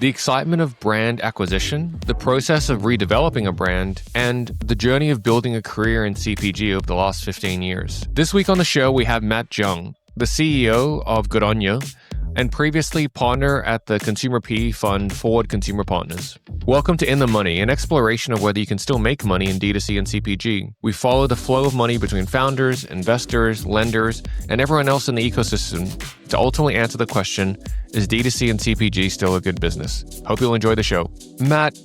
the excitement of brand acquisition, the process of redeveloping a brand, and the journey of building a career in CPG over the last 15 years. This week on the show, we have Matt Jung, the CEO of Goodonya, and previously partner at the consumer PE fund Forward Consumer Partners. Welcome to In the Money, an exploration of whether you can still make money in D2C and CPG. We follow the flow of money between founders, investors, lenders, and everyone else in the ecosystem to ultimately answer the question, is D2C and CPG still a good business? Hope you'll enjoy the show. Matt,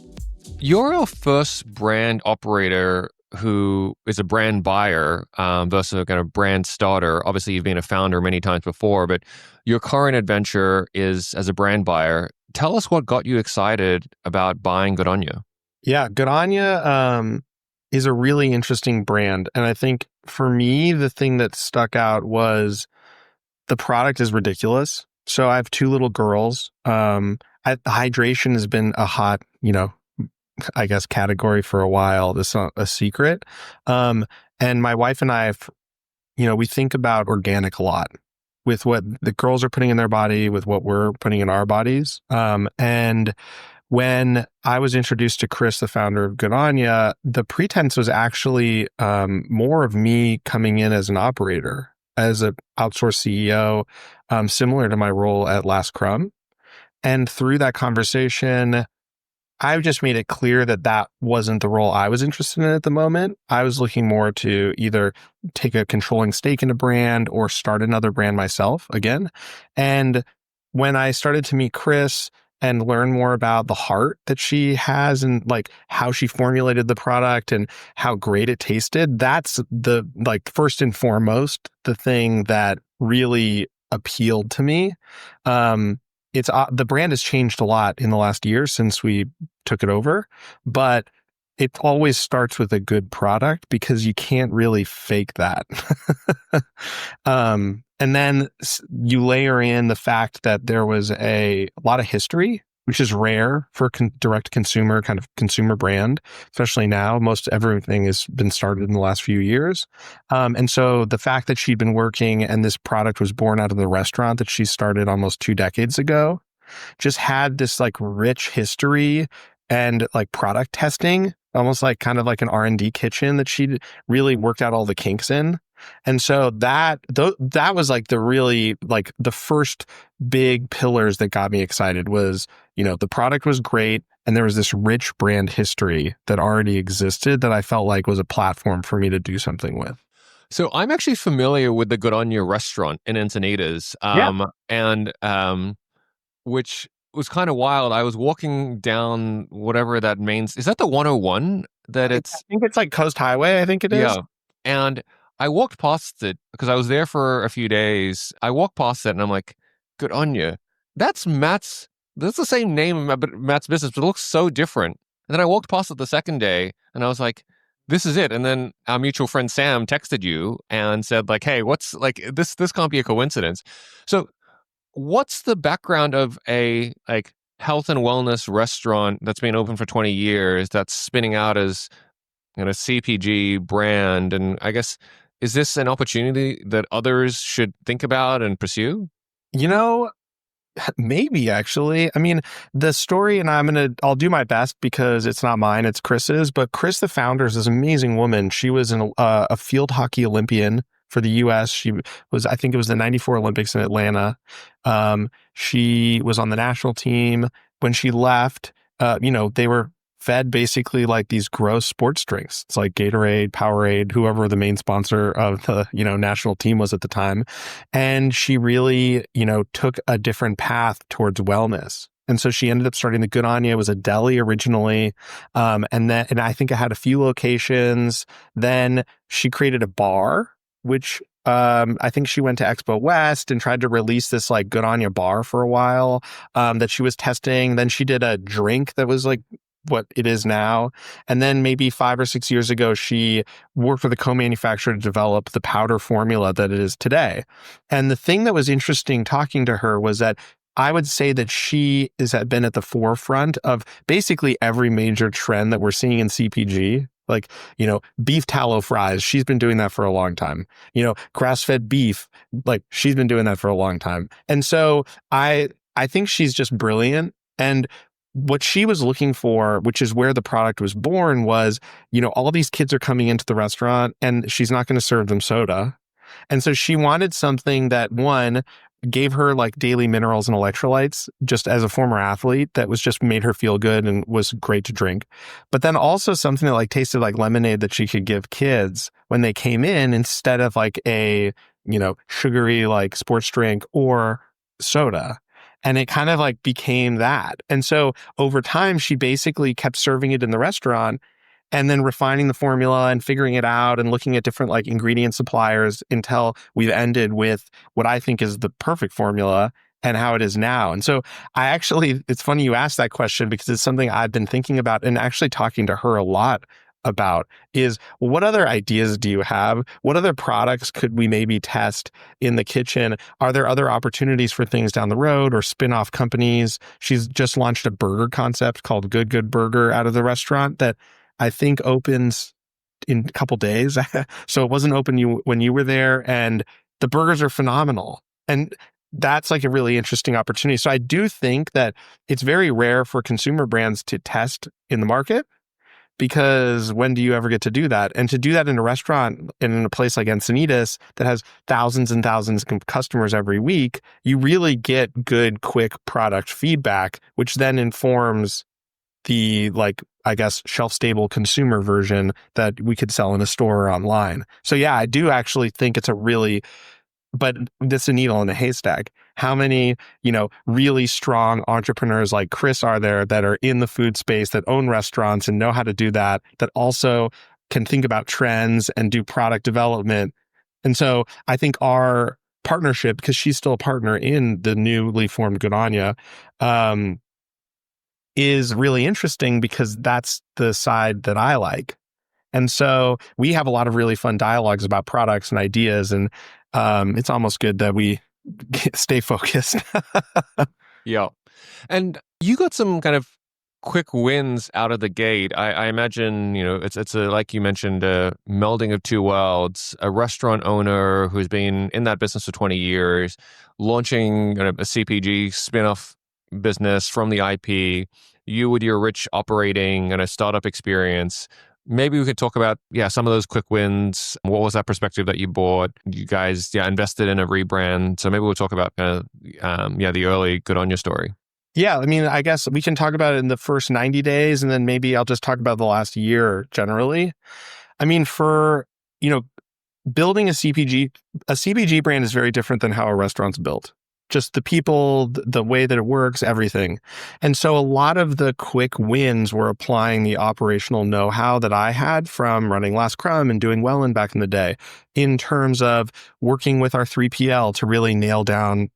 you're our first brand operator who is a brand buyer versus a kind of brand starter. Obviously, you've been a founder many times before, but your current adventure is as a brand buyer. Tell us what got you excited about buying Goodonya. Yeah, Goodonya is a really interesting brand. And I think for me, the thing that stuck out was the product is ridiculous. So I have two little girls. Hydration has been a hot, I guess, category for a while. This is not a secret. And my wife and I, we think about organic a lot with what the girls are putting in their body, with what we're putting in our bodies. And when I was introduced to Chris, the founder of Goodonya, the pretense was actually more of me coming in as an operator, as an outsourced CEO, similar to my role at Last Crumb. And through that conversation, I've just made it clear that that wasn't the role I was interested in at the moment. I was looking more to either take a controlling stake in a brand or start another brand myself again. And when I started to meet Chris and learn more about the heart that she has and like how she formulated the product and how great it tasted, that's the first and foremost, the thing that really appealed to me. The brand has changed a lot in the last year since we took it over, but it always starts with a good product because you can't really fake that. And then you layer in the fact that there was a lot of history, which is rare for direct consumer kind of consumer brand, especially now. Most everything has been started in the last few years. And so the fact that she'd been working and this product was born out of the restaurant that she started almost 2 decades ago, just had this rich history and product testing, almost kind of like an R&D kitchen that she'd really worked out all the kinks in. And so that was the first big pillars that got me excited was, the product was great. And there was this rich brand history that already existed that I felt like was a platform for me to do something with. So I'm actually familiar with the Goodonya restaurant in Encinitas, which was kind of wild. I was walking down whatever that is that the 101 that it's? I think it's Coast Highway, I think it is. Yeah. And I walked past it because I was there for a few days. I walked past it and I'm like, Goodonya, that's the same name, but Matt's business, but it looks so different. And then I walked past it the second day and I was like, this is it. And then our mutual friend Sam texted you and said hey, what's this can't be a coincidence. So what's the background of a health and wellness restaurant that's been open for 20 years that's spinning out as a CPG brand? And I guess, is this an opportunity that others should think about and pursue? Maybe actually. I mean, the story, and I'll do my best because it's not mine, it's Chris's, but Chris, the founder, is this amazing woman. She was a field hockey Olympian for the U.S. She was, I think it was the 94 Olympics in Atlanta. She was on the national team. When she left, they were fed basically these gross sports drinks. It's like Gatorade, Powerade, whoever the main sponsor of the, national team was at the time. And she really, took a different path towards wellness. And so she ended up starting the Goodonya. It was a deli originally. And I think it had a few locations. Then she created a bar, which I think she went to Expo West and tried to release this Goodonya bar for a while that she was testing. Then she did a drink that was what it is now. And then maybe 5 or 6 years ago, she worked with a co-manufacturer to develop the powder formula that it is today. And the thing that was interesting talking to her was that I would say that she had been at the forefront of basically every major trend that we're seeing in CPG. Beef tallow fries, she's been doing that for a long time. Grass-fed beef, she's been doing that for a long time. And so I think she's just brilliant. And what she was looking for, which is where the product was born, was, all these kids are coming into the restaurant and she's not going to serve them soda. And so she wanted something that, one, gave her like daily minerals and electrolytes just as a former athlete, that was just made her feel good and was great to drink. But then also something that like tasted like lemonade that she could give kids when they came in, instead of like a, sugary like sports drink or soda. And it kind of like became that. And so over time, she basically kept serving it in the restaurant and then refining the formula and figuring it out and looking at different like ingredient suppliers until we've ended with what I think is the perfect formula and how it is now. And so it's funny you asked that question, because it's something I've been thinking about and actually talking to her a lot about is, what other ideas do you have? What other products could we maybe test in the kitchen? Are there other opportunities for things down the road or spin-off companies? She's just launched a burger concept called Good Burger out of the restaurant that I think opens in a couple days. So it wasn't open when you were there, and the burgers are phenomenal. And that's like a really interesting opportunity. So I do think that it's very rare for consumer brands to test in the market, because when do you ever get to do that? And to do that in a restaurant and in a place like Encinitas that has thousands and thousands of customers every week, you really get good, quick product feedback, which then informs the, like, I guess, shelf-stable consumer version that we could sell in a store or online. So yeah, I do actually think it's but this is a needle in a haystack. How many, really strong entrepreneurs like Chris are there that are in the food space, that own restaurants and know how to do that, that also can think about trends and do product development? And so I think our partnership, because she's still a partner in the newly formed Goodonya, is really interesting, because that's the side that I like. And so we have a lot of really fun dialogues about products and ideas, and it's almost good that we stay focused. Yeah. And you got some kind of quick wins out of the gate. I imagine, it's a, like you mentioned, a melding of two worlds, a restaurant owner who's been in that business for 20 years, launching a CPG spin-off business from the IP, you with your rich operating and a startup experience. Maybe we could talk about, some of those quick wins. What was that perspective that you bought? You guys, invested in a rebrand. So maybe we'll talk about the early Goodonya story. Yeah, I mean, I guess we can talk about it in the first 90 days, and then maybe I'll just talk about the last year generally. I mean, for, building a CPG brand is very different than how a restaurant's built. Just the people, the way that it works, everything. And so a lot of the quick wins were applying the operational know-how that I had from running Last Crumb and doing Wellen back in the day, in terms of working with our 3PL to really nail down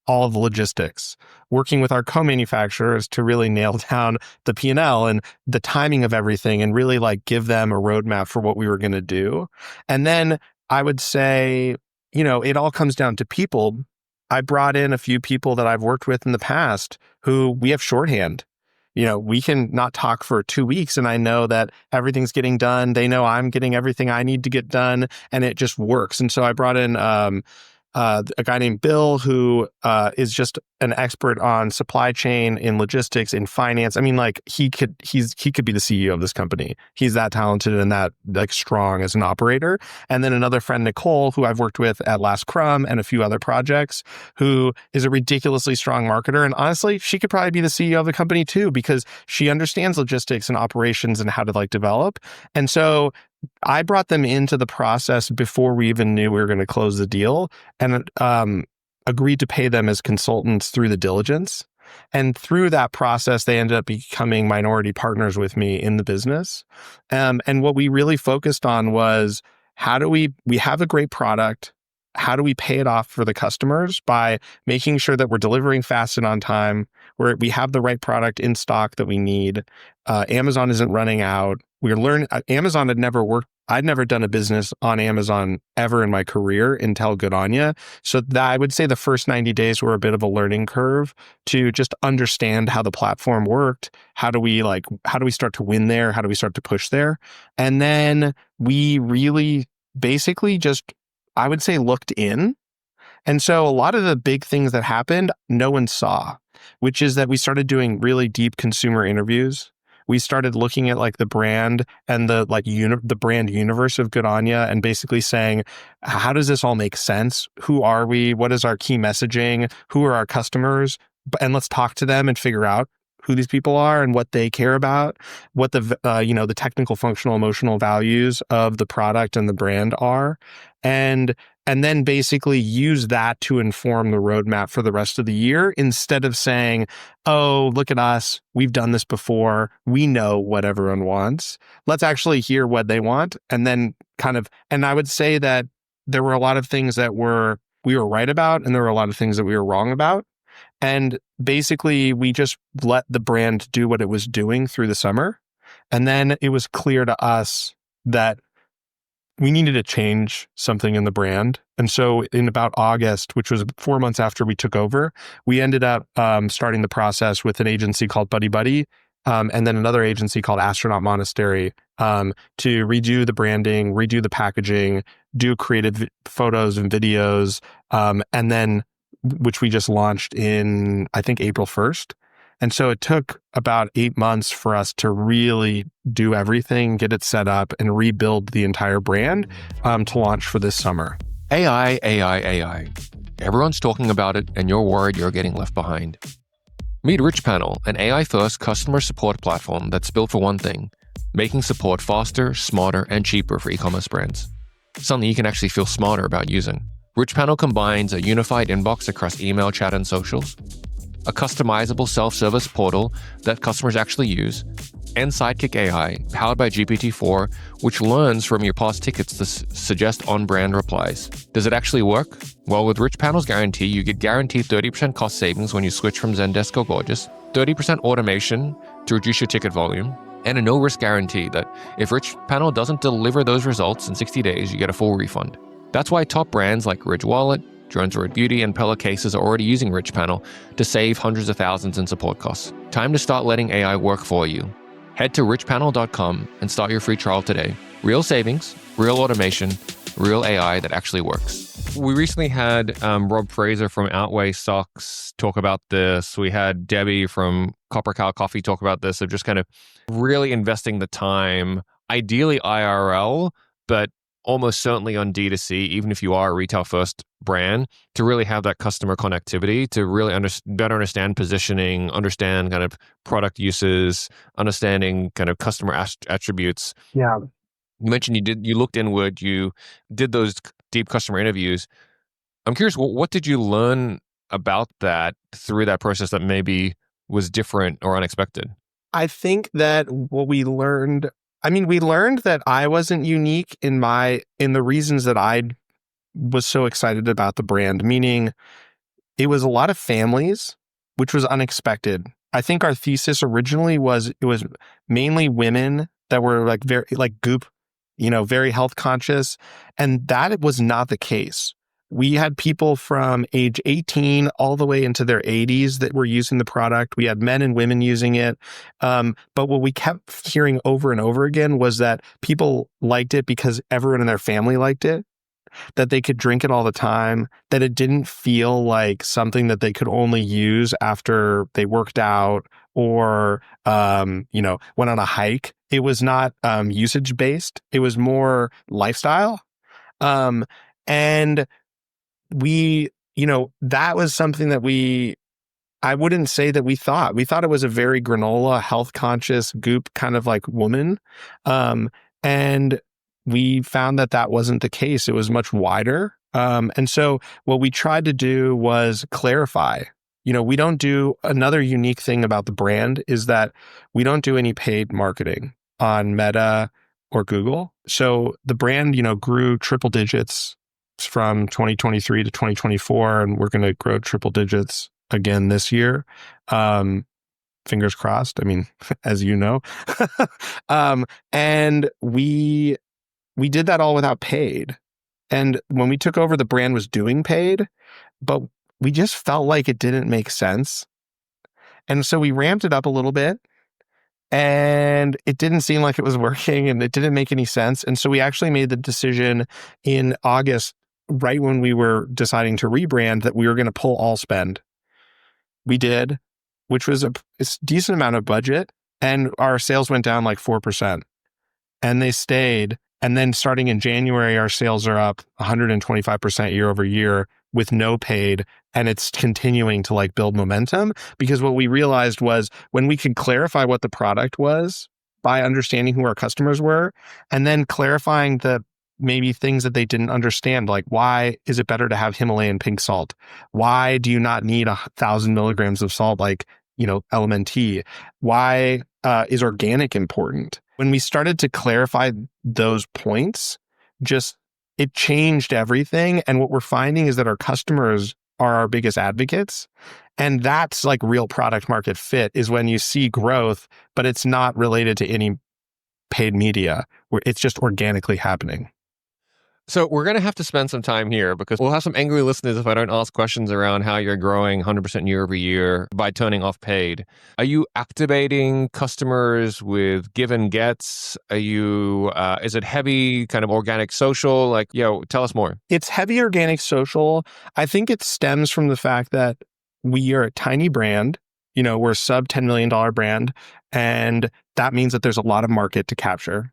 all of the logistics, working with our co-manufacturers to really nail down the P&L and the timing of everything, and really like give them a roadmap for what we were going to do. And then I would say, it all comes down to people. I brought in a few people that I've worked with in the past who we have shorthand. We can not talk for 2 weeks and I know that everything's getting done. They know I'm getting everything I need to get done, and it just works. And so I brought in a guy named Bill, who is just an expert on supply chain, in logistics, in finance. I mean, like he could be the CEO of this company. He's that talented and that like strong as an operator. And then another friend, Nicole, who I've worked with at Last Crumb and a few other projects, who is a ridiculously strong marketer. And honestly, she could probably be the CEO of the company too, because she understands logistics and operations and how to like develop. And so I brought them into the process before we even knew we were going to close the deal, and agreed to pay them as consultants through the diligence. And through that process, they ended up becoming minority partners with me in the business. And what we really focused on was, how do we have a great product? How do we pay it off for the customers by making sure that we're delivering fast and on time, where we have the right product in stock that we need? Amazon isn't running out. We're learning. Amazon had never worked. I'd never done a business on Amazon ever in my career until Goodonya. So I would say the first 90 days were a bit of a learning curve to just understand how the platform worked. How do we start to win there? How do we start to push there? And then we really basically just, I would say, looked in. And so a lot of the big things that happened, no one saw. which is that we started doing really deep consumer interviews. We started looking at like the brand and the the brand universe of Goodonya and basically saying, how does this all make sense? Who are we? What is our key messaging? Who are our customers? And let's talk to them and figure out who these people are and what they care about, what the the technical, functional, emotional values of the product and the brand are, and then basically use that to inform the roadmap for the rest of the year instead of saying, oh, look at us, we've done this before, we know what everyone wants. Let's actually hear what they want, and then and I would say that there were a lot of things that we were right about, and there were a lot of things that we were wrong about. And basically, we just let the brand do what it was doing through the summer. And then it was clear to us that we needed to change something in the brand. And so in about August, which was 4 months after we took over, we ended up starting the process with an agency called Buddy Buddy, and then another agency called Astronaut Monastery, to redo the branding, redo the packaging, do creative photos and videos, and then which we just launched in, I think, April 1st. And so it took about 8 months for us to really do everything, get it set up, and rebuild the entire brand to launch for this summer. AI, AI, AI. Everyone's talking about it, and you're worried you're getting left behind. Meet RichPanel, an AI-first customer support platform that's built for one thing: making support faster, smarter, and cheaper for e-commerce brands. Something you can actually feel smarter about using. RichPanel combines a unified inbox across email, chat, and socials, a customizable self-service portal that customers actually use, and Sidekick AI, powered by GPT-4, which learns from your past tickets to suggest on-brand replies. Does it actually work? Well, with RichPanel's guarantee, you get guaranteed 30% cost savings when you switch from Zendesk or Gorgeous, 30% automation to reduce your ticket volume, and a no-risk guarantee that if RichPanel doesn't deliver those results in 60 days, you get a full refund. That's why top brands like Ridge Wallet, Jones Road Beauty, and Pella Cases are already using RichPanel to save hundreds of thousands in support costs. Time to start letting AI work for you. Head to richpanel.com and start your free trial today. Real savings, real automation, real AI that actually works. We recently had Rob Fraser from Outweigh Stocks talk about this. We had Debbie from Copper Cow Coffee talk about this, of just kind of really investing the time, ideally IRL, but almost certainly on D2C, even if you are a retail first brand, to really have that customer connectivity, to really better understand positioning, understand kind of product uses, understanding kind of customer attributes. Yeah. You mentioned you looked inward, you did those deep customer interviews. I'm curious, what did you learn about that through that process that maybe was different or unexpected? I think that what we learned, we learned that I wasn't unique in the reasons that I was so excited about the brand, meaning it was a lot of families, which was unexpected. I think our thesis originally was it was mainly women that were like very like goop, very health conscious, and that was not the case. We had people from age 18 all the way into their 80s that were using the product. We had men and women using it. But what we kept hearing over and over again was that people liked it because everyone in their family liked it, that they could drink it all the time, that it didn't feel like something that they could only use after they worked out or, went on a hike. It was not usage based. It was more lifestyle. And that was something that I wouldn't say that we thought. We thought it was a very granola, health conscious, goop kind of like woman. And we found that wasn't the case. It was much wider. And so what we tried to do was clarify. We don't do another unique thing about the brand is that we don't do any paid marketing on Meta or Google. So the brand, grew triple digits from 2023 to 2024, and we're going to grow triple digits again this year. Fingers crossed. As you know, and we did that all without paid. And when we took over, the brand was doing paid, but we just felt like it didn't make sense. And so we ramped it up a little bit, and it didn't seem like it was working, and it didn't make any sense. And so we actually made the decision in August, right when we were deciding to rebrand, that we were going to pull all spend. We did. which was a decent amount of budget, and our sales went down like 4%. And they stayed. And then starting in January, our sales are up 125% year over year with no paid. And it's continuing to like build momentum, because what we realized was when we could clarify what the product was by understanding who our customers were, and then clarifying the maybe things that they didn't understand, like why is it better to have Himalayan pink salt? Why do you not need 1,000 milligrams of salt like, LMNT? Why is organic important? When we started to clarify those points, it changed everything. And what we're finding is that our customers are our biggest advocates. And that's like real product market fit, is when you see growth, but it's not related to any paid media, where it's just organically happening. So we're going to have to spend some time here because we'll have some angry listeners if I don't ask questions around how you're growing 100% year over year by turning off paid. Are you activating customers with give and gets? Are you, is it heavy kind of organic social? Like, tell us more. It's heavy organic social. I think it stems from the fact that we are a tiny brand. We're a sub $10 million brand. And that means that there's a lot of market to capture.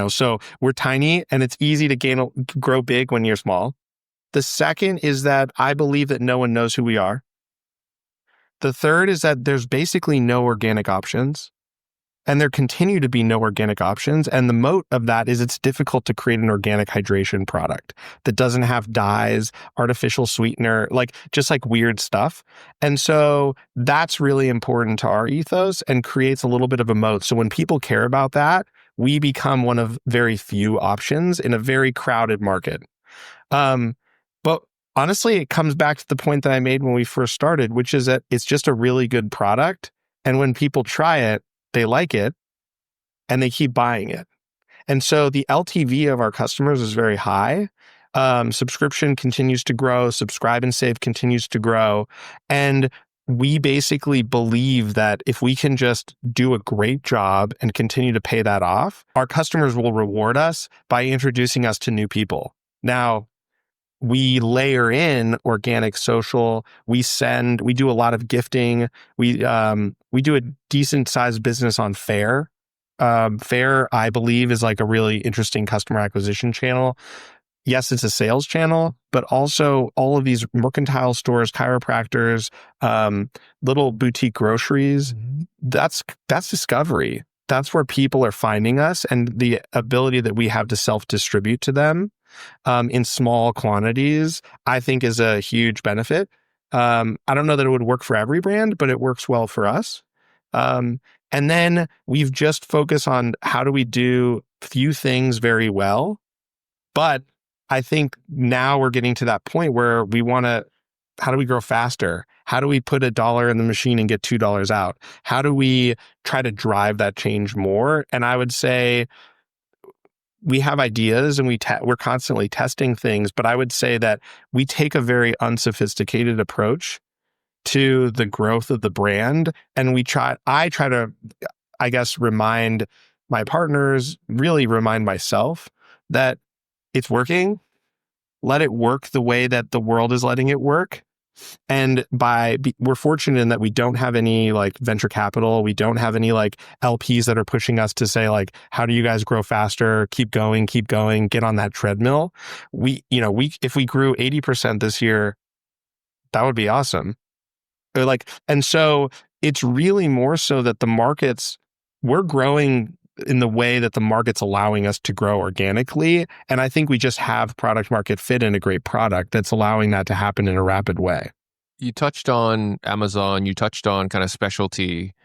So we're tiny, and it's easy to grow big when you're small. The second is that I believe that no one knows who we are. The third is that there's basically no organic options, and there continue to be no organic options. And the moat of that is it's difficult to create an organic hydration product that doesn't have dyes, artificial sweetener, just weird stuff. And so that's really important to our ethos and creates a little bit of a moat. So when people care about that, we become one of very few options in a very crowded market. But honestly, it comes back to the point that I made when we first started, which is that it's just a really good product. And when people try it, they like it and they keep buying it. And so the LTV of our customers is very high. Subscription continues to grow. Subscribe and save continues to grow. And we basically believe that if we can just do a great job and continue to pay that off, our customers will reward us by introducing us to new people. Now, we layer in organic social. We do a lot of gifting. We do a decent sized business on Fair. Fair, I believe, is like a really interesting customer acquisition channel. Yes, it's a sales channel, but also all of these mercantile stores, chiropractors, little boutique groceries, that's discovery. That's where people are finding us, and the ability that we have to self-distribute to them in small quantities, I think is a huge benefit. I don't know that it would work for every brand, but it works well for us. And then we've just focused on how do we do few things very well, but I think now we're getting to that point where we want to, how do we grow faster? How do we put $1 in the machine and get $2 out? How do we try to drive that change more? And I would say we have ideas and we're constantly testing things, but I would say that we take a very unsophisticated approach to the growth of the brand. And I try to, I guess, remind my partners, really remind myself that it's working. Let it work the way that the world is letting it work. And we're fortunate in that we don't have any venture capital. We don't have any LPs that are pushing us to say how do you guys grow faster? Keep going, get on that treadmill. If we grew 80% this year, that would be awesome. And so it's really more so that we're growing in the way that the market's allowing us to grow organically. And I think we just have product market fit in a great product that's allowing that to happen in a rapid way. You touched on Amazon, you touched on kind of specialty.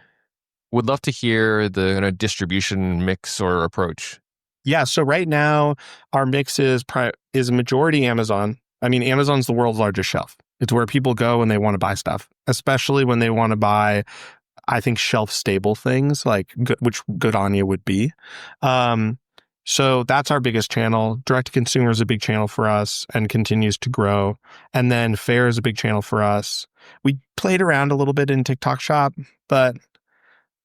Would love to hear the kind of distribution mix or approach. Yeah. So right now our mix is majority Amazon. I mean, Amazon's the world's largest shelf. It's where people go when they want to buy stuff, especially when they want to buy, I think, shelf-stable things, which Godonya would be. So that's our biggest channel. Direct-to-consumer is a big channel for us and continues to grow. And then Fair is a big channel for us. We played around a little bit in TikTok Shop, but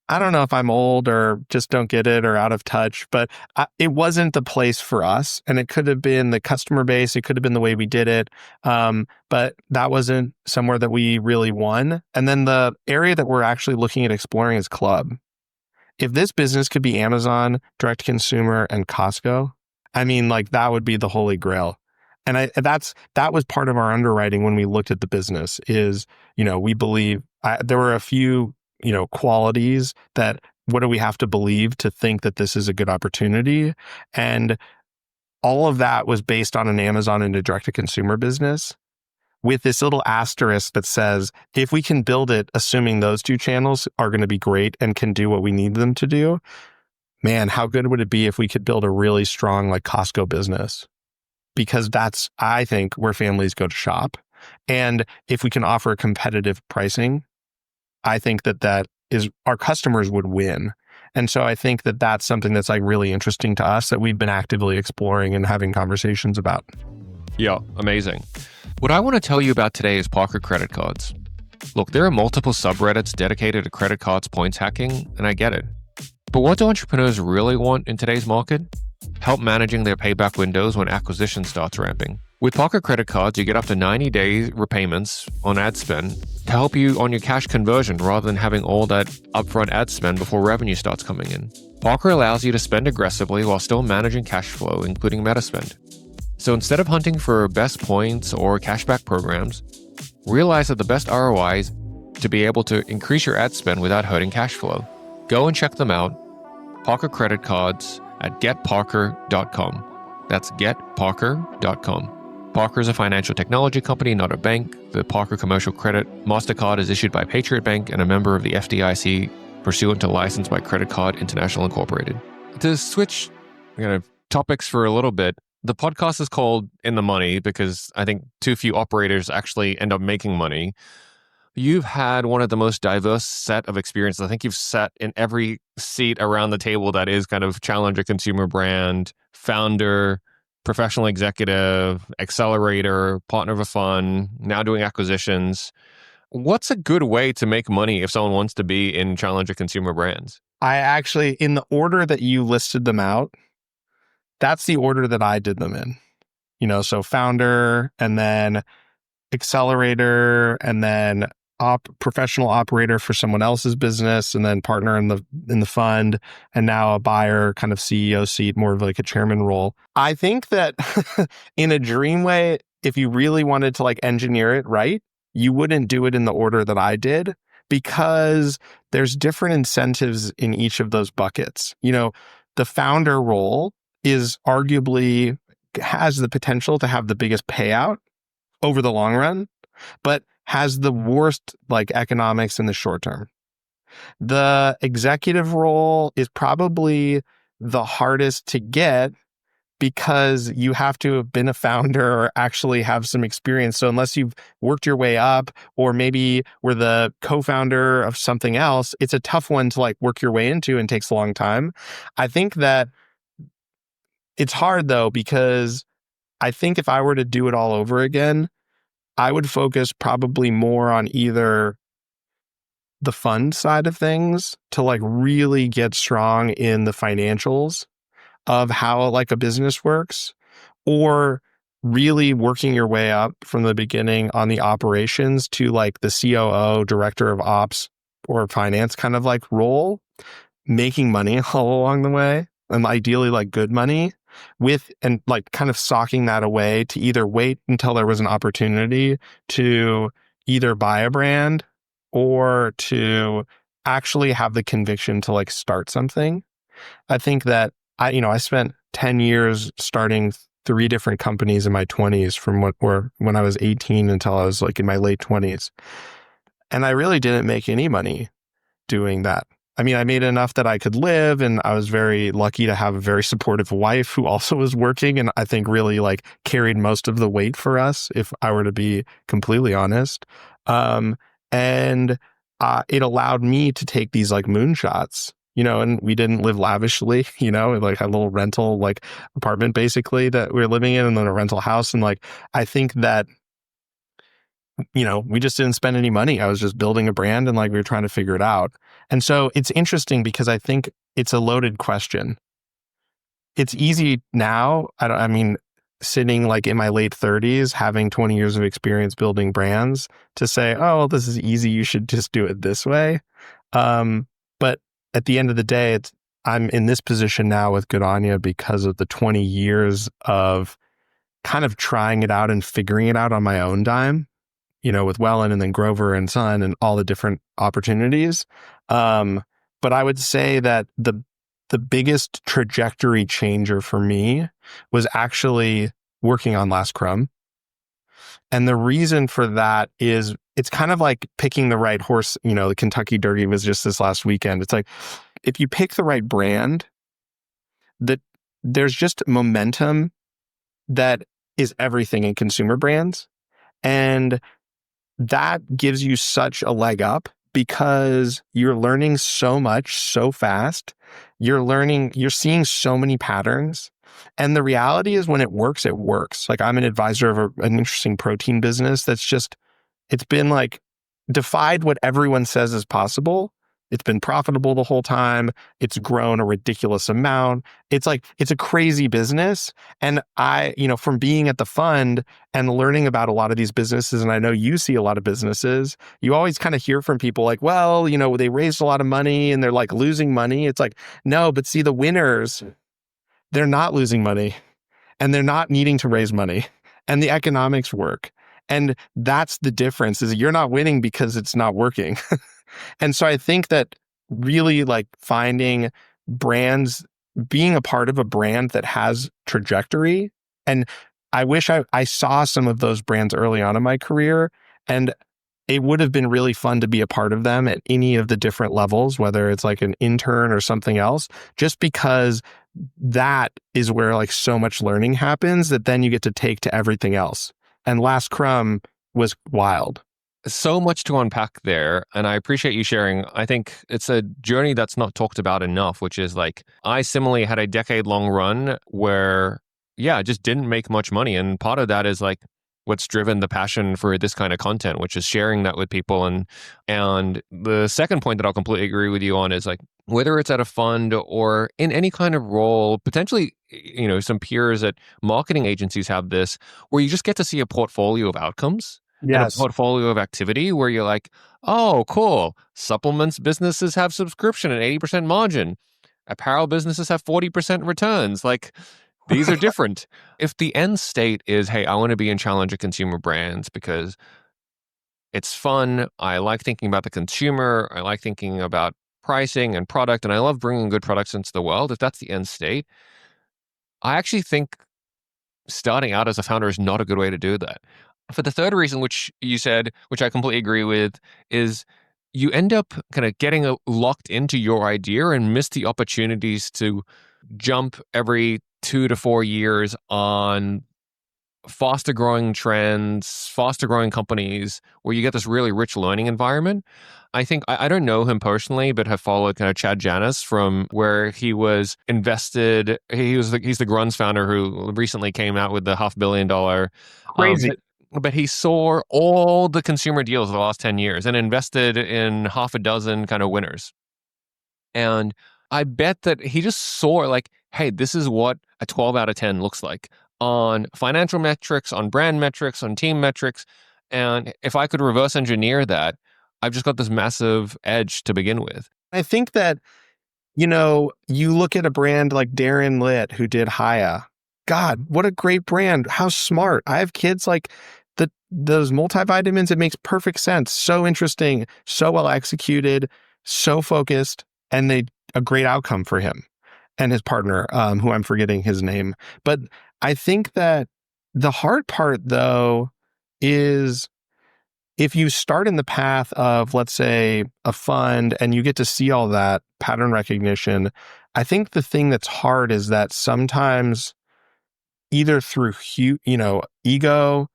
I don't know if I'm old or just don't get it or out of touch, but it wasn't the place for us. And it could have been the customer base. It could have been the way we did it. But that wasn't somewhere that we really won. And then the area that we're actually looking at exploring is club. If this business could be Amazon, direct to consumer, and Costco, I mean, like that would be the holy grail. And that was part of our underwriting when we looked at the business is, we believe there were a few qualities that what do we have to believe to think that this is a good opportunity? And all of that was based on an Amazon and a direct-to-consumer business with this little asterisk that says, if we can build it, assuming those two channels are going to be great and can do what we need them to do, man, how good would it be if we could build a really strong like Costco business? Because that's, I think, where families go to shop. And if we can offer competitive pricing, I think that is our customers would win. And so I think that that's something that's like really interesting to us that we've been actively exploring and having conversations about. Yeah, amazing. What I want to tell you about today is Parker credit cards. Look, there are multiple subreddits dedicated to credit cards points hacking, and I get it. But what do entrepreneurs really want in today's market? Help managing their payback windows when acquisition starts ramping. With Parker credit cards, you get up to 90-day repayments on ad spend to help you on your cash conversion rather than having all that upfront ad spend before revenue starts coming in. Parker allows you to spend aggressively while still managing cash flow, including meta spend. So instead of hunting for best points or cashback programs, realize that the best ROI is to be able to increase your ad spend without hurting cash flow. Go and check them out. Parker credit cards at getparker.com. That's getparker.com. Parker is a financial technology company, not a bank. The Parker Commercial Credit MasterCard is issued by Patriot Bank and a member of the FDIC, pursuant to license by Credit Card International Incorporated. To switch topics for a little bit, the podcast is called In the Money because I think too few operators actually end up making money. You've had one of the most diverse set of experiences. I think you've sat in every seat around the table that is kind of challenger consumer brand, founder, professional executive, accelerator, partner of a fund, now doing acquisitions. What's a good way to make money if someone wants to be in challenger consumer brands? I actually, in the order that you listed them out, that's the order that I did them in. So founder and then accelerator and then professional operator for someone else's business and then partner in the fund and now a buyer kind of CEO seat, more of like a chairman role. I think that in a dream way, if you really wanted to like engineer it right, you wouldn't do it in the order that I did because there's different incentives in each of those buckets. The founder role is arguably has the potential to have the biggest payout over the long run, but has the worst like economics in the short term. The executive role is probably the hardest to get because you have to have been a founder or actually have some experience. So unless you've worked your way up or maybe were the co-founder of something else, it's a tough one to like work your way into and takes a long time. I think that it's hard though, because I think if I were to do it all over again, I would focus probably more on either the fund side of things to like really get strong in the financials of how like a business works, or really working your way up from the beginning on the operations to like the COO, director of ops or finance kind of like role, making money all along the way, and ideally like good money and like kind of socking that away to either wait until there was an opportunity to either buy a brand or to actually have the conviction to like start something. I think that I spent 10 years starting 3 different companies in my 20s from when I was 18 until I was like in my late 20s. And I really didn't make any money doing that. I mean, I made enough that I could live, and I was very lucky to have a very supportive wife who also was working, and I think really like carried most of the weight for us, if I were to be completely honest. And it allowed me to take these like moonshots, and we didn't live lavishly, like a little rental like apartment basically that we were living in, and then a rental house. And like, I think that we just didn't spend any money. I was just building a brand and like we were trying to figure it out. And so it's interesting because I think it's a loaded question. It's easy now. I mean, sitting like in my late 30s, having 20 years of experience building brands to say, oh, well, this is easy. You should just do it this way. But at the end of the day, I'm in this position now with Goodonya because of the 20 years of kind of trying it out and figuring it out on my own dime, with Wellen and then Grover and Son and all the different opportunities. But I would say that the biggest trajectory changer for me was actually working on Last Crumb. And the reason for that is it's kind of like picking the right horse. The Kentucky Derby was just this last weekend. It's like, if you pick the right brand, that there's just momentum that is everything in consumer brands. And that gives you such a leg up because you're learning so much so fast. You're seeing so many patterns. And the reality is when it works, it works. Like I'm an advisor of an interesting protein business it's been like defied what everyone says is possible. It's been profitable the whole time. It's grown a ridiculous amount. It's a crazy business. And from being at the fund and learning about a lot of these businesses, and I know you see a lot of businesses, you always kind of hear from people like, well, they raised a lot of money and they're like losing money. It's like, no, but see the winners, they're not losing money and they're not needing to raise money and the economics work. And that's the difference is you're not winning because it's not working. And so I think that really like finding brands, being a part of a brand that has trajectory. And I wish I saw some of those brands early on in my career, and it would have been really fun to be a part of them at any of the different levels, whether it's like an intern or something else, just because that is where like so much learning happens that then you get to take to everything else. And Last Crumb was wild. So much to unpack there, and I appreciate you sharing. I think it's a journey that's not talked about enough, which is like, I similarly had a decade-long run where, I just didn't make much money. And part of that is like what's driven the passion for this kind of content, which is sharing that with people. And the second point that I'll completely agree with you on is like, whether it's at a fund or in any kind of role, potentially, some peers at marketing agencies have this, where you just get to see a portfolio of outcomes. Yes. And a portfolio of activity where you're like, oh, cool. Supplements businesses have subscription and 80% margin. Apparel businesses have 40% returns. Like, these are different. If the end state is, hey, I want to be in challenger consumer brands because it's fun. I like thinking about the consumer. I like thinking about pricing and product. And I love bringing good products into the world. If that's the end state, I actually think starting out as a founder is not a good way to do that. For the third reason, which you said, which I completely agree with, is you end up kind of getting locked into your idea and miss the opportunities to jump every 2 to 4 years on faster growing trends, faster growing companies, where you get this really rich learning environment. I think, I don't know him personally, but have followed kind of Chad Janis from where he was invested. He's the Grunz founder who recently came out with the $500 million. Crazy. But he saw all the consumer deals of the last 10 years and invested in half a dozen kind of winners. And I bet that he just saw like, hey, this is what a 12 out of 10 looks like on financial metrics, on brand metrics, on team metrics. And if I could reverse engineer that, I've just got this massive edge to begin with. I think that, you look at a brand like Darren Litt who did Haya. God, what a great brand. How smart. I have kids like those multivitamins. It makes perfect sense. So interesting, so well executed, so focused, and a great outcome for him and his partner, who I'm forgetting his name. But I think that the hard part though is if you start in the path of, let's say, a fund and you get to see all that pattern recognition, I think the thing that's hard is that sometimes either through, ego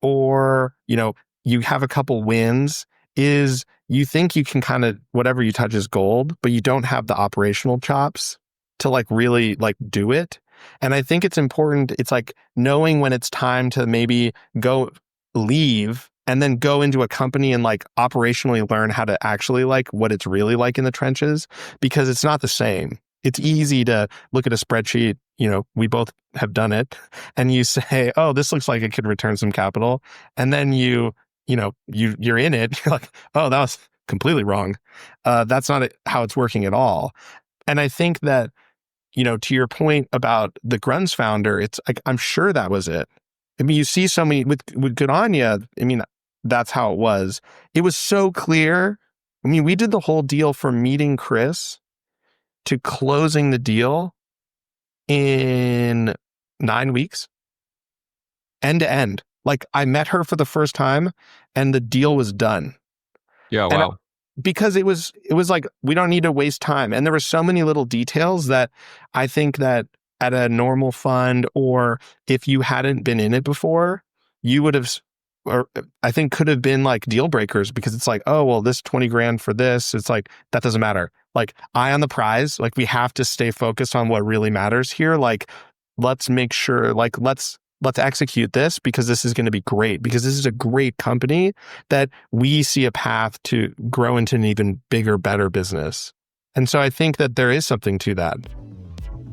or, you have a couple wins, is you think you can kind of, whatever you touch is gold, but you don't have the operational chops to like really like do it. And I think it's important. It's like knowing when it's time to maybe go leave and then go into a company and like operationally learn how to actually like what it's really like in the trenches, because it's not the same. It's easy to look at a spreadsheet, we both have done it, and you say, oh, this looks like it could return some capital. And then you're in it. You're like, oh, that was completely wrong. That's not how it's working at all. And I think that, to your point about the Grunz founder, it's like, I'm sure that was it. I mean, you see so many with Goodonya. I mean, that's how it was. It was so clear. I mean, we did the whole deal from meeting Chris to closing the deal in 9 weeks, end to end. Like, I met her for the first time and the deal was done. Yeah, wow. Because it was like, we don't need to waste time. And there were so many little details that I think that at a normal fund, or if you hadn't been in it before, you would have, or I think could have been like deal breakers, because it's like, oh, well, this 20 grand for this. It's like, that doesn't matter. Like, eye on the prize. Like, we have to stay focused on what really matters here. Like, let's make sure, like, let's execute this, because this is going to be great, because this is a great company that we see a path to grow into an even bigger, better business. And so I think that there is something to that,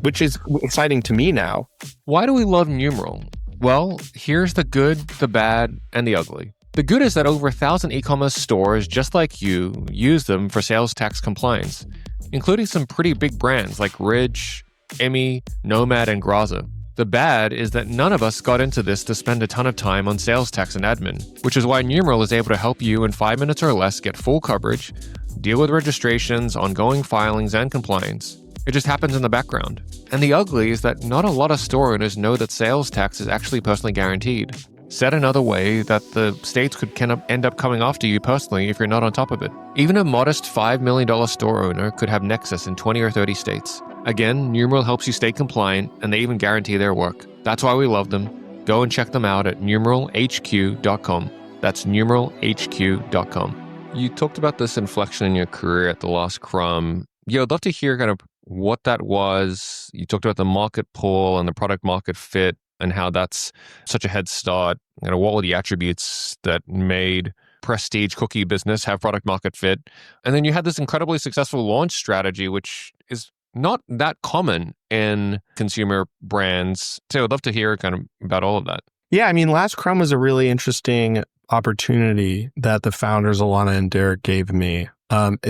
which is exciting to me now. Why do we love Numeral? Well, here's the good, the bad, and the ugly. The good is that over 1,000 e-commerce stores just like you use them for sales tax compliance, including some pretty big brands like Ridge, Emmy, Nomad, and Graza. The bad is that none of us got into this to spend a ton of time on sales tax and admin, which is why Numeral is able to help you in 5 minutes or less get full coverage, deal with registrations, ongoing filings, and compliance. It just happens in the background. And the ugly is that not a lot of store owners know that sales tax is actually personally guaranteed. Said another way, that the states could end up coming after you personally if you're not on top of it. Even a modest $5 million store owner could have nexus in 20 or 30 states. Again, Numeral helps you stay compliant, and they even guarantee their work. That's why we love them. Go and check them out at numeralhq.com. That's numeralhq.com. You talked about this inflection in your career at the last Crumb. Yeah, I'd love to hear kind of what that was. You talked about the market pull and the product market fit and how that's such a head start. What were the attributes that made prestige cookie business have product market fit? And then you had this incredibly successful launch strategy, which is not that common in consumer brands. So I'd love to hear kind of about all of that. Yeah, I mean, Last Crumb was a really interesting opportunity that the founders, Alana and Derek, gave me.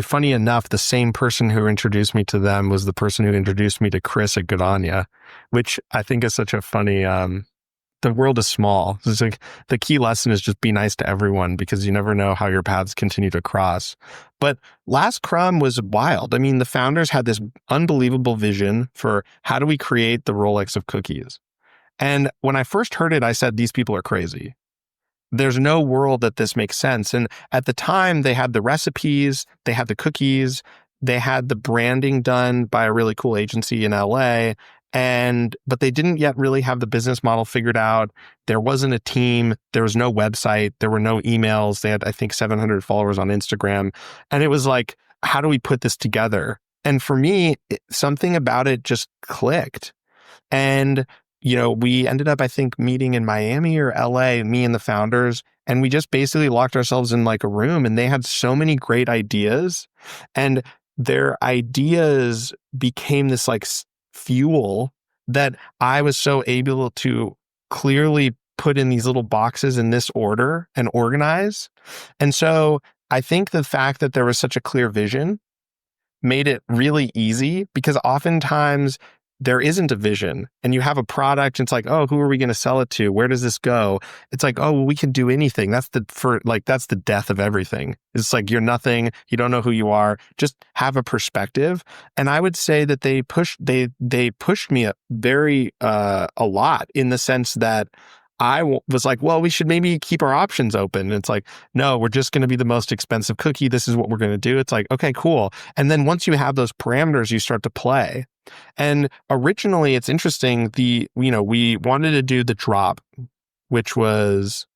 Funny enough, the same person who introduced me to them was the person who introduced me to Chris at Goodonya, which I think is such a funny, the world is small. It's like the key lesson is just be nice to everyone, because you never know how your paths continue to cross. But Last Crumb was wild. I mean, the founders had this unbelievable vision for how do we create the Rolex of cookies. And when I first heard it, I said, these people are crazy. There's no world that this makes sense. And at the time, they had the recipes, they had the cookies, they had the branding done by a really cool agency in LA. But they didn't yet really have the business model figured out. There wasn't a team. There was no website. There were no emails. They had, I think, 700 followers on Instagram. And it was like, how do we put this together? And for me, something about it just clicked. And we ended up, I think, meeting in Miami or LA, me and the founders, and we just basically locked ourselves in like a room, and they had so many great ideas, and their ideas became this like fuel that I was so able to clearly put in these little boxes in this order and organize. And so I think the fact that there was such a clear vision made it really easy, because oftentimes there isn't a vision and you have a product and it's like, oh, who are we going to sell it to? Where does this go? It's like, oh, well, we can do anything. That's the death of everything. It's like, you're nothing. You don't know who you are. Just have a perspective. And I would say that they pushed me a lot, in the sense that I was like, well, we should maybe keep our options open. And it's like, no, we're just going to be the most expensive cookie. This is what we're going to do. It's like, okay, cool. And then once you have those parameters, you start to play. And originally, it's interesting, we wanted to do the drop, which was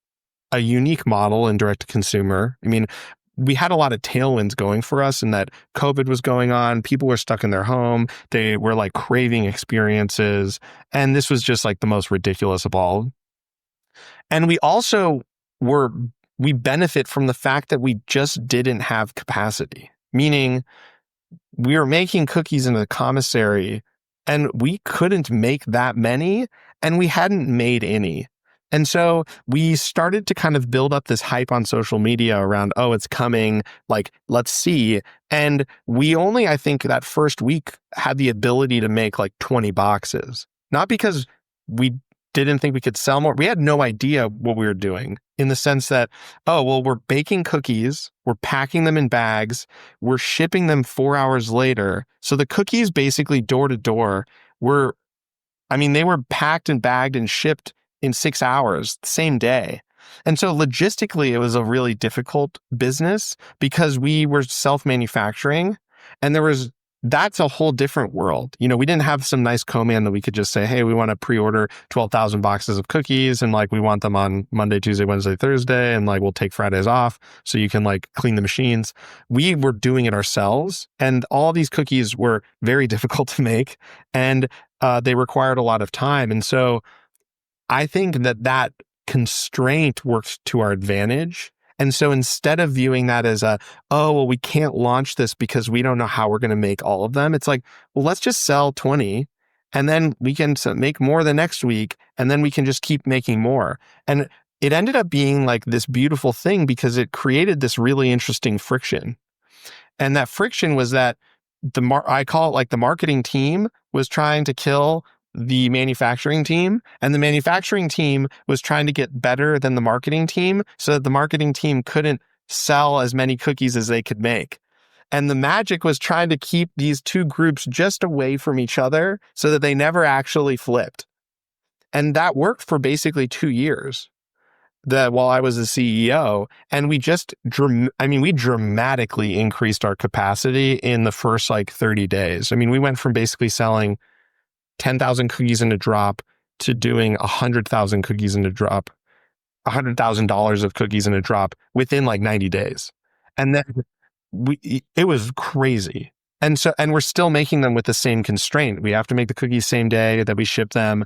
a unique model in direct to consumer. I mean, we had a lot of tailwinds going for us in that COVID was going on. People were stuck in their home. They were like craving experiences. And this was just like the most ridiculous of all. And we also were we benefit from the fact that we just didn't have capacity, meaning we were making cookies in a commissary and we couldn't make that many and we hadn't made any. And so we started to kind of build up this hype on social media around, oh, it's coming, like, let's see. And we only, I think, that first week had the ability to make like 20 boxes, not because we didn't think we could sell more. We had no idea what we were doing, in the sense that, oh, well, we're baking cookies, we're packing them in bags, we're shipping them 4 hours later. So the cookies basically door to door they were packed and bagged and shipped in 6 hours, the same day. And so logistically, it was a really difficult business because we were self-manufacturing, and that's a whole different world. We didn't have some nice co-man that we could just say, hey, we want to pre-order 12,000 boxes of cookies and like we want them on Monday, Tuesday, Wednesday, Thursday, and like we'll take Fridays off so you can like clean the machines. We were doing it ourselves, and all these cookies were very difficult to make, and they required a lot of time. And so I think that constraint worked to our advantage. And so instead of viewing that as we can't launch this because we don't know how we're going to make all of them, it's like, well, let's just sell 20 and then we can make more the next week, and then we can just keep making more. And it ended up being like this beautiful thing because it created this really interesting friction. And that friction was that I call it like the marketing team was trying to kill the manufacturing team, and the manufacturing team was trying to get better than the marketing team so that the marketing team couldn't sell as many cookies as they could make. And the magic was trying to keep these two groups just away from each other so that they never actually flipped. And that worked for basically 2 years while I was the CEO. And we we dramatically increased our capacity in the first like 30 days. We went from basically selling 10,000 cookies in a drop to doing 100,000 cookies in a drop, $100,000 of cookies in a drop within like 90 days. And then it was crazy. And we're still making them with the same constraint. We have to make the cookies same day that we ship them.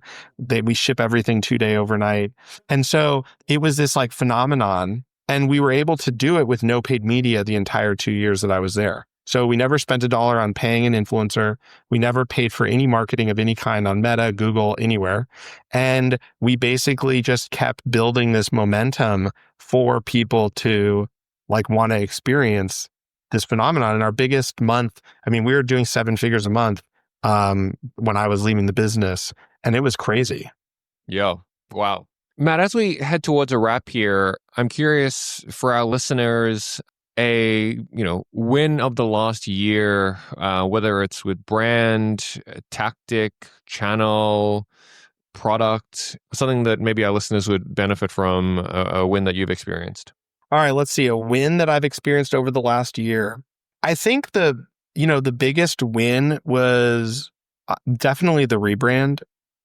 We ship everything 2-day overnight. And so it was this like phenomenon, and we were able to do it with no paid media the entire 2 years that I was there. So we never spent $1 on paying an influencer. We never paid for any marketing of any kind on Meta, Google, anywhere. And we basically just kept building this momentum for people to like want to experience this phenomenon. In our biggest month, we were doing 7 figures a month when I was leaving the business, and it was crazy. Yo, wow. Matt, as we head towards a wrap here, I'm curious for our listeners, a win of the last year, whether it's with brand, tactic, channel, product, something that maybe our listeners would benefit from, a win that you've experienced. All right, let's see. A win that I've experienced over the last year. I think the biggest win was definitely the rebrand.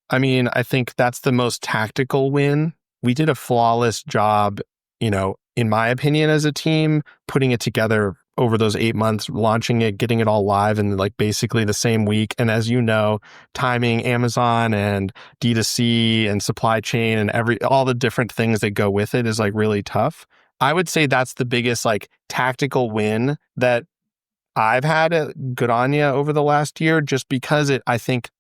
I think that's the most tactical win. We did a flawless job, in my opinion, as a team, putting it together over those 8 months, launching it, getting it all live in like basically the same week. And as you know, timing Amazon and D2C and supply chain and all the different things that go with it is like really tough. I would say that's the biggest like tactical win that I've had at Goodonya over the last year, just because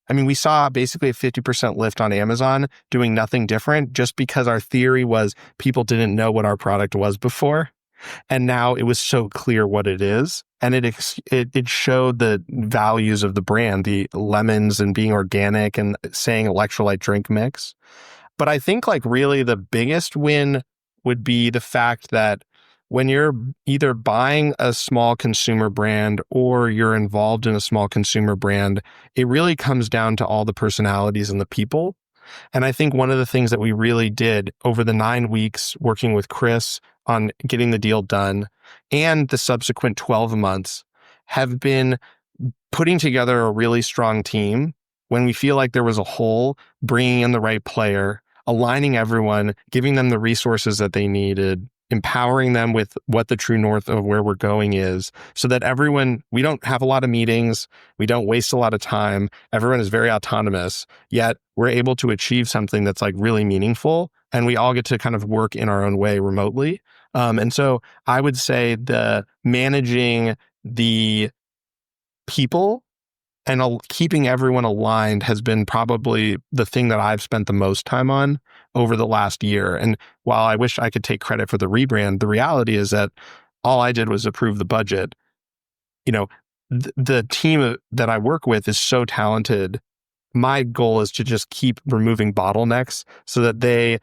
we saw basically a 50% lift on Amazon doing nothing different, just because our theory was people didn't know what our product was before. And now it was so clear what it is. And it showed the values of the brand, the lemons and being organic and saying electrolyte drink mix. But I think like really the biggest win would be the fact that when you're either buying a small consumer brand or you're involved in a small consumer brand, it really comes down to all the personalities and the people. And I think one of the things that we really did over the 9 weeks working with Chris on getting the deal done and the subsequent 12 months have been putting together a really strong team. When we feel like there was a hole, bringing in the right player, aligning everyone, giving them the resources that they needed, empowering them with what the true north of where we're going is, so that we don't have a lot of meetings, we don't waste a lot of time, everyone is very autonomous, yet we're able to achieve something that's like really meaningful, and we all get to kind of work in our own way remotely. And so I would say the managing the people and keeping everyone aligned has been probably the thing that I've spent the most time on over the last year. And while I wish I could take credit for the rebrand, the reality is that all I did was approve the budget. The team that I work with is so talented. My goal is to just keep removing bottlenecks so that they,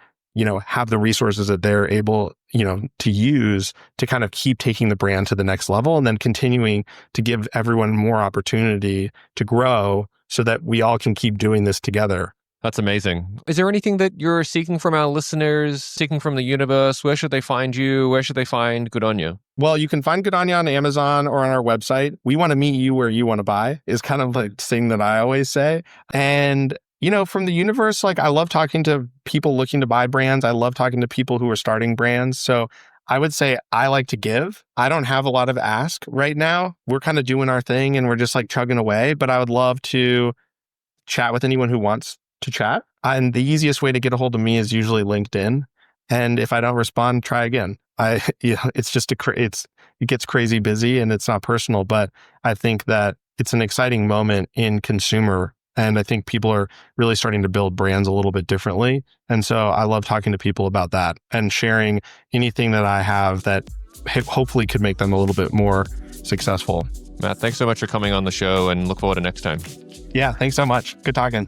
have the resources that they're able, to use to kind of keep taking the brand to the next level, and then continuing to give everyone more opportunity to grow so that we all can keep doing this together. That's amazing. Is there anything that you're seeking from our listeners, seeking from the universe? Where should they find you? Where should they find Goodonya? Well, you can find Goodonya on Amazon or on our website. We want to meet you where you want to buy is kind of like the thing that I always say. And, from the universe, like I love talking to people looking to buy brands. I love talking to people who are starting brands. So I would say I like to give. I don't have a lot of ask right now. We're kind of doing our thing and we're just like chugging away, but I would love to chat with anyone who wants to chat. And the easiest way to get a hold of me is usually LinkedIn. And if I don't respond, try again. It's just it gets crazy busy and it's not personal, but I think that it's an exciting moment in consumer. And I think people are really starting to build brands a little bit differently. And so I love talking to people about that and sharing anything that I have that hopefully could make them a little bit more successful. Matt, thanks so much for coming on the show and look forward to next time. Yeah, thanks so much. Good talking.